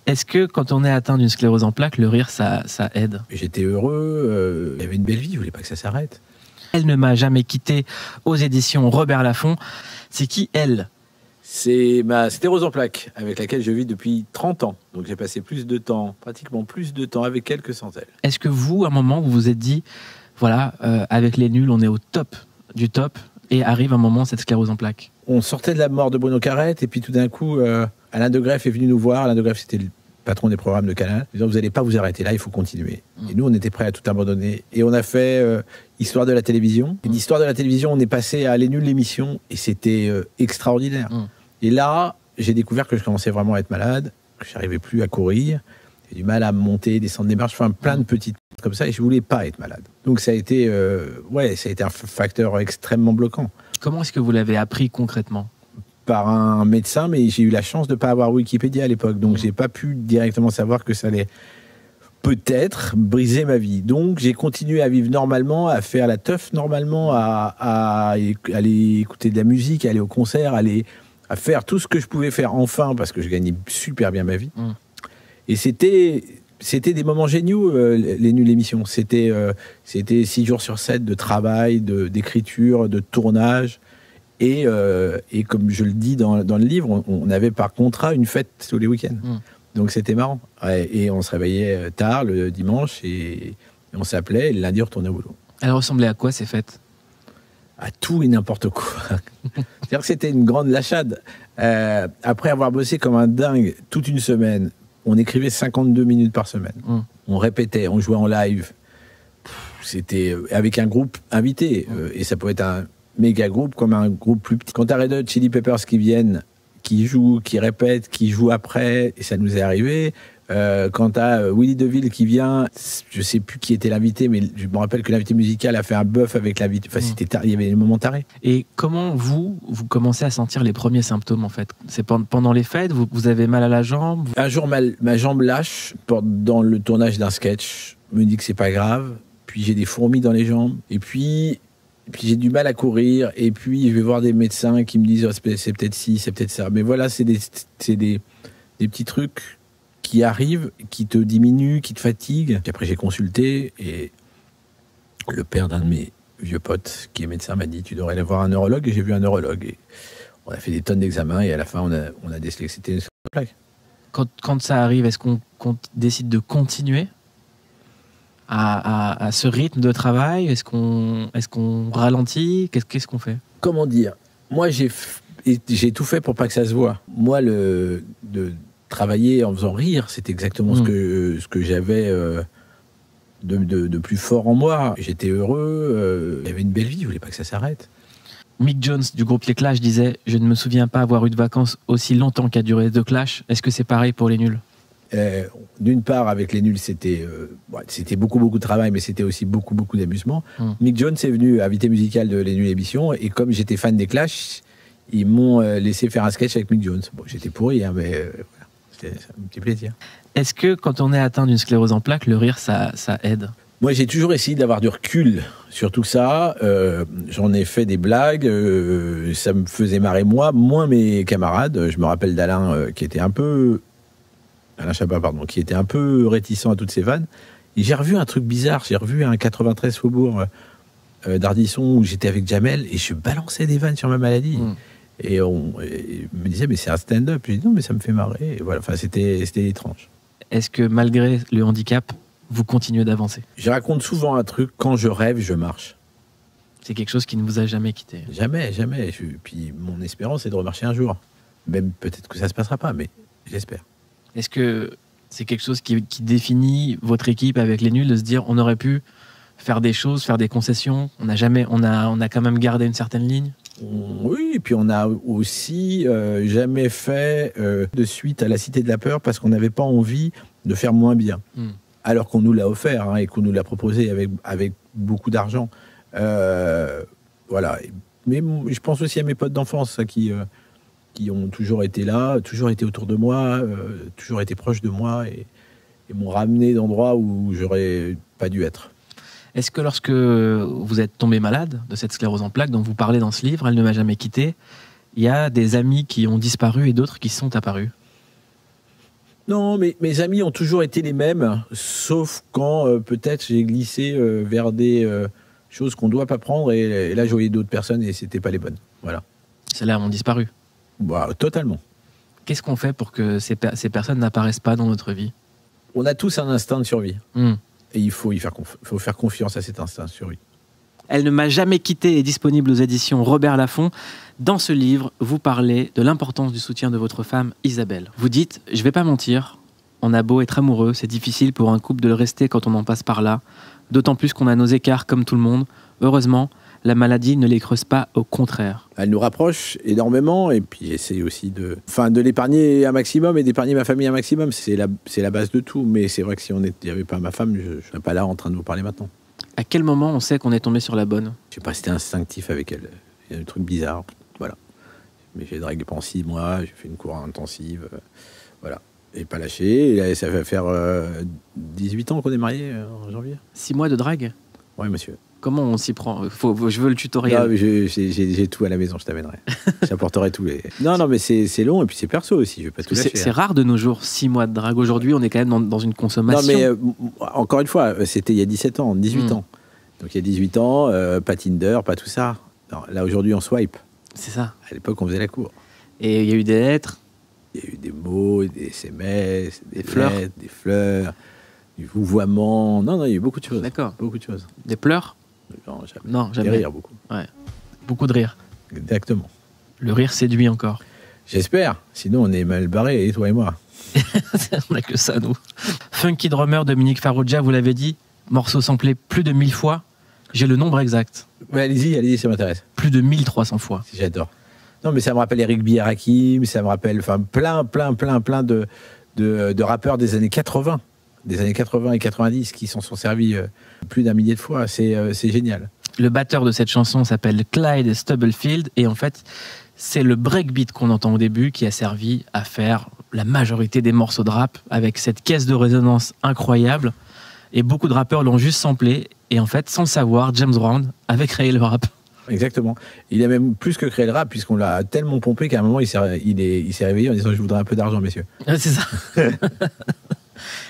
Est-ce que quand on est atteint d'une sclérose en plaques, le rire, ça aide? J'étais heureux, il y avait une belle vie, je voulais pas que ça s'arrête. Elle ne m'a jamais quitté aux éditions Robert Laffont. C'est qui, elle? C'est ma sclérose en plaques, avec laquelle je vis depuis 30 ans. Donc j'ai passé pratiquement plus de temps avec elle que sans elle. Est-ce que vous, à un moment, vous vous êtes dit, voilà, avec les nuls, on est au top du top, et arrive un moment, cette sclérose en plaques? On sortait de la mort de Bruno Carrette, et puis tout d'un coup, Alain de Greff est venu nous voir. Alain de Greff, c'était le patron des programmes de Canal, disant, vous n'allez pas vous arrêter là, il faut continuer. Et nous, on était prêts à tout abandonner. Et on a fait Histoire de la télévision. Et d'Histoire de la télévision, on est passé à Les Nuls, l'émission, et c'était extraordinaire. Et là, j'ai découvert que je commençais vraiment à être malade, que je n'arrivais plus à courir, j'ai du mal à monter, descendre des marches, enfin plein de petites comme ça, et je voulais pas être malade. Donc ça a été un facteur extrêmement bloquant. Comment est-ce que vous l'avez appris concrètement? Par un médecin, mais j'ai eu la chance de ne pas avoir Wikipédia à l'époque, donc j'ai pas pu directement savoir que ça allait peut-être briser ma vie. Donc j'ai continué à vivre normalement, à faire la teuf normalement, à aller écouter de la musique, à aller au concert, à faire tout ce que je pouvais faire enfin, parce que je gagnais super bien ma vie. Et c'était des moments géniaux, les Nuls l'émission. C'était 6 jours sur 7 de travail, d'écriture, de tournage. Et comme je le dis dans le livre, on avait par contrat une fête tous les week-ends. Donc c'était marrant. Ouais, et on se réveillait tard le dimanche et on s'appelait, et le lundi on retournait au boulot. Elle ressemblait à quoi, ces fêtes? À tout et n'importe quoi. C'est-à-dire que c'était une grande lâchade. Après avoir bossé comme un dingue toute une semaine, on écrivait 52 minutes par semaine. On répétait, on jouait en live. C'était avec un groupe invité. Et ça pouvait être un méga groupe comme un groupe plus petit. Quand t'as Red Hot Chili Peppers qui viennent, qui jouent, qui répètent, qui jouent après, et ça nous est arrivé. Quand t'as Willy DeVille qui vient, je sais plus qui était l'invité, mais je me rappelle que l'invité musical a fait un bœuf avec l'invité. Enfin, il y avait des moments tarés. Et comment vous commencez à sentir les premiers symptômes, en fait? C'est pendant les fêtes, vous avez mal à la jambe? Un jour, ma jambe lâche dans le tournage d'un sketch. Me dit que c'est pas grave. Puis j'ai des fourmis dans les jambes. Et puis j'ai du mal à courir. Et puis je vais voir des médecins qui me disent, oh, c'est peut-être ci, c'est peut-être ça. Mais voilà, c'est des petits trucs qui arrivent, qui te diminuent, qui te fatiguent. Puis après, j'ai consulté et le père d'un de mes vieux potes, qui est médecin, m'a dit, tu devrais aller voir un neurologue. Et j'ai vu un neurologue. Et on a fait des tonnes d'examens et à la fin, on a décelé que c'était une plaque. Quand ça arrive, est-ce qu'on décide de continuer à ce rythme de travail? Est-ce qu'on ralentit? Qu'est-ce qu'on fait? Comment dire? Moi, j'ai tout fait pour pas que ça se voit. Moi, de travailler en faisant rire, c'est exactement ce que j'avais de plus fort en moi. J'étais heureux, il y avait une belle vie, je voulais pas que ça s'arrête. Mick Jones du groupe Les Clash disait « Je ne me souviens pas avoir eu de vacances aussi longtemps qu'a duré The Clash ». Est-ce que c'est pareil pour les Nuls? D'une part, avec les Nuls, c'était beaucoup de travail, mais c'était aussi beaucoup d'amusement. Mick Jones est venu invité musical de Les Nuls émission, et comme j'étais fan des Clash, ils m'ont laissé faire un sketch avec Mick Jones. Bon, j'étais pourri, hein, mais voilà, c'était un petit plaisir. Est-ce que quand on est atteint d'une sclérose en plaques, le rire, ça aide? Moi, j'ai toujours essayé d'avoir du recul sur tout ça. J'en ai fait des blagues. Ça me faisait marrer moi, moins mes camarades. Je me rappelle d'Alain qui était un peu... Alain Chabat, pardon, qui était un peu réticent à toutes ces vannes. Et j'ai revu un truc bizarre. J'ai revu un 93 Faubourg d'Ardisson où j'étais avec Jamel et je balançais des vannes sur ma maladie. Et on me disait, mais c'est un stand-up. Je dis, non, mais ça me fait marrer. Et voilà, enfin, c'était étrange. Est-ce que malgré le handicap, vous continuez d'avancer? Je raconte souvent un truc, quand je rêve, je marche. C'est quelque chose qui ne vous a jamais quitté? Jamais. Puis mon espérance, c'est de remarcher un jour. Même peut-être que ça ne se passera pas, mais j'espère. Est-ce que c'est quelque chose qui définit votre équipe avec les Nuls, de se dire on aurait pu faire des choses, faire des concessions, on a quand même gardé une certaine ligne? Oui, et puis on a aussi jamais fait de suite à La Cité de la Peur parce qu'on n'avait pas envie de faire moins bien. Alors qu'on nous l'a offert et qu'on nous l'a proposé avec beaucoup d'argent. Voilà. Mais je pense aussi à mes potes d'enfance qui ont toujours été là, toujours été autour de moi, toujours été proches de moi et m'ont ramené d'endroits où j'aurais pas dû être. Est-ce que lorsque vous êtes tombé malade de cette sclérose en plaques dont vous parlez dans ce livre, Elle ne m'a jamais quitté, il y a des amis qui ont disparu et d'autres qui sont apparus? Non, mais mes amis ont toujours été les mêmes, sauf quand peut-être j'ai glissé vers des choses qu'on ne doit pas prendre, et là, je voyais d'autres personnes et c'était pas les bonnes. Voilà. Celles-là ont disparu. Bah, totalement. Qu'est-ce qu'on fait pour que ces personnes n'apparaissent pas dans notre vie? On a tous un instinct de survie. Hmm. Et il faut faire confiance à cet instinct de survie. Elle ne m'a jamais quitté est disponible aux éditions Robert Laffont. Dans ce livre, vous parlez de l'importance du soutien de votre femme Isabelle. Vous dites, je vais pas mentir, on a beau être amoureux, c'est difficile pour un couple de le rester quand on en passe par là. D'autant plus qu'on a nos écarts comme tout le monde. Heureusement, la maladie ne les creuse pas, au contraire. Elle nous rapproche énormément, et puis j'essaie aussi de l'épargner un maximum et d'épargner ma famille un maximum. C'est la base de tout. Mais c'est vrai que si il n'y avait pas ma femme, je ne serais pas là en train de vous parler maintenant. À quel moment on sait qu'on est tombé sur la bonne? Je sais pas, c'était instinctif avec elle. Il y a un truc bizarre, voilà. Mais j'ai dragué pendant 6 mois, j'ai fait une cour intensive, voilà. Et pas lâché. Et là, ça va faire 18 ans qu'on est mariés en janvier. 6 mois de drague? Oui, monsieur. Comment on s'y prend? Je veux le tutoriel. Non, mais j'ai tout à la maison, je t'amènerai. J'apporterai tous les... Non, mais c'est long, et puis c'est perso aussi, je vais pas tout lâcher. C'est rare de nos jours, 6 mois de drague. Aujourd'hui, on est quand même dans une consommation. Non, mais encore une fois, c'était il y a 17 ans, 18 ans. Donc il y a 18 ans, pas Tinder, pas tout ça. Non, là, aujourd'hui, on swipe. C'est ça. À l'époque, on faisait la cour. Et il y a eu des lettres. Il y a eu des mots, des SMS, des fleurs. lettres, des fleurs, du vouvoiement. Non, il y a eu beaucoup de choses. D'accord. Beaucoup de choses. Des pleurs? Non, jamais. Non, jamais. Des rires, beaucoup. Ouais. Beaucoup de rire. Exactement. Le rire séduit encore. J'espère. Sinon, on est mal barrés, et toi et moi. On n'a que ça, nous. Funky drummer Dominique Farrugia, vous l'avez dit, morceau samplé plus de 1000 fois. J'ai le nombre exact. Mais allez-y, ça m'intéresse. Plus de 1300 fois. J'adore. Non, mais ça me rappelle Eric B. et Rakim, ça me rappelle plein de rappeurs des années 80. Des années 80 et 90 qui s'en sont servis plus d'un millier de fois. C'est génial. Le batteur de cette chanson s'appelle Clyde Stubblefield et en fait, c'est le breakbeat qu'on entend au début qui a servi à faire la majorité des morceaux de rap avec cette caisse de résonance incroyable. Et beaucoup de rappeurs l'ont juste samplé et en fait, sans le savoir, James Brown avait créé le rap. Exactement. Il a même plus que créé le rap puisqu'on l'a tellement pompé qu'à un moment, il s'est réveillé en disant « Je voudrais un peu d'argent, messieurs. » C'est ça.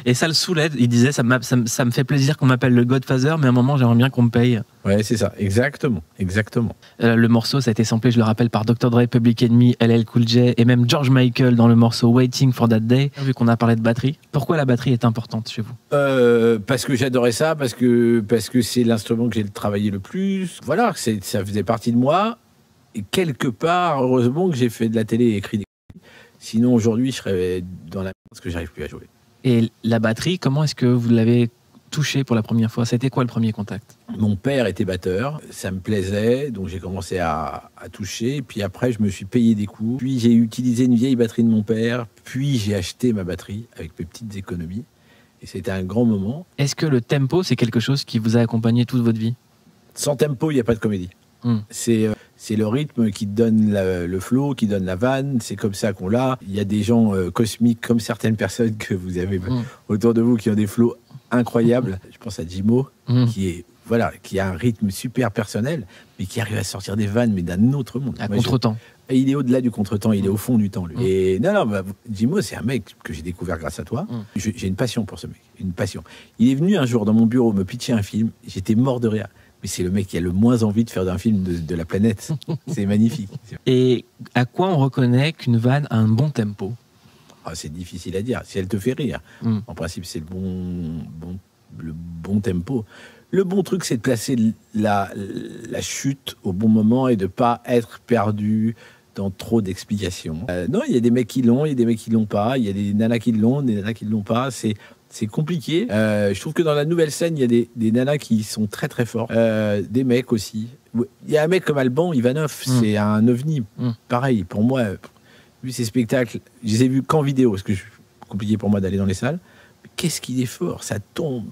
Et ça le saoulait. Il disait ça me fait plaisir qu'on m'appelle le Godfather, mais à un moment, j'aimerais bien qu'on me paye. Ouais, c'est ça. Exactement. Le morceau, ça a été samplé, je le rappelle, par Dr. Dre, Public Enemy, LL Cool J et même George Michael dans le morceau Waiting for That Day. Vu qu'on a parlé de batterie, pourquoi la batterie est importante chez vous? Parce que j'adorais ça, parce que c'est l'instrument que j'ai travaillé le plus. Voilà, ça faisait partie de moi. Et quelque part, heureusement que j'ai fait de la télé et écrit des... Sinon, aujourd'hui, je serais dans la... parce que j'arrive plus à jouer. Et la batterie, comment est-ce que vous l'avez touchée pour la première fois? C'était quoi le premier contact? Mon père était batteur, ça me plaisait, donc j'ai commencé à toucher. Puis après, je me suis payé des cours. Puis j'ai utilisé une vieille batterie de mon père. Puis j'ai acheté ma batterie avec mes petites économies. Et c'était un grand moment. Est-ce que le tempo, c'est quelque chose qui vous a accompagné toute votre vie? Sans tempo, il n'y a pas de comédie. C'est le rythme qui donne le flow, qui donne la vanne. C'est comme ça qu'on l'a. Il y a des gens cosmiques, comme certaines personnes que vous avez autour de vous, qui ont des flows incroyables. Je pense à Jimo, qui a un rythme super personnel, mais qui arrive à sortir des vannes, mais d'un autre monde. À contre-temps. Et il est au-delà du contre-temps, il est au fond du temps, lui. Et Jimo, c'est un mec que j'ai découvert grâce à toi. J'ai une passion pour ce mec, une passion. Il est venu un jour dans mon bureau me pitcher un film. J'étais mort de rire. Mais c'est le mec qui a le moins envie de faire d'un film de la planète. C'est magnifique. Et à quoi on reconnaît qu'une vanne a un bon tempo? C'est difficile à dire. Si elle te fait rire, en principe, c'est le bon tempo. Le bon truc, c'est de placer la chute au bon moment et de ne pas être perdu dans trop d'explications. Non, il y a des mecs qui l'ont, il y a des mecs qui l'ont pas. Il y a des nanas qui l'ont, des nanas qui l'ont pas. C'est compliqué. Je trouve que dans la nouvelle scène, il y a des nanas qui sont très très forts. Des mecs aussi. Il y a un mec comme Alban Ivanov, c'est un ovni. Pareil, pour moi, vu ces spectacles, je les ai vus qu'en vidéo, parce que c'est compliqué pour moi d'aller dans les salles. Mais qu'est-ce qu'il est fort, ça tombe,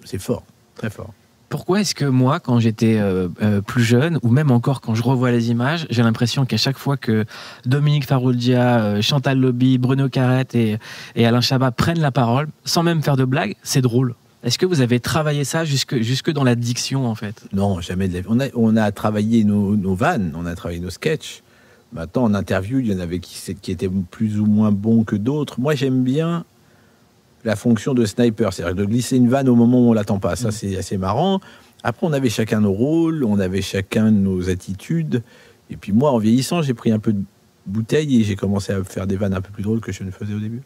c'est fort, très fort. Pourquoi est-ce que moi, quand j'étais plus jeune, ou même encore quand je revois les images, j'ai l'impression qu'à chaque fois que Dominique Farrugia, Chantal Lobby, Bruno Carrette et Alain Chabat prennent la parole, sans même faire de blagues, c'est drôle? Est-ce que vous avez travaillé ça jusque dans la diction, en fait? Non, jamais de la vie. On a travaillé nos vannes, on a travaillé nos sketchs. Maintenant, en interview, il y en avait qui étaient plus ou moins bons que d'autres. Moi, j'aime bien la fonction de sniper, c'est-à-dire de glisser une vanne au moment où on l'attend pas. Ça, c'est assez marrant. Après, on avait chacun nos rôles, on avait chacun nos attitudes. Et puis moi, en vieillissant, j'ai pris un peu de bouteille et j'ai commencé à faire des vannes un peu plus drôles que je ne faisais au début.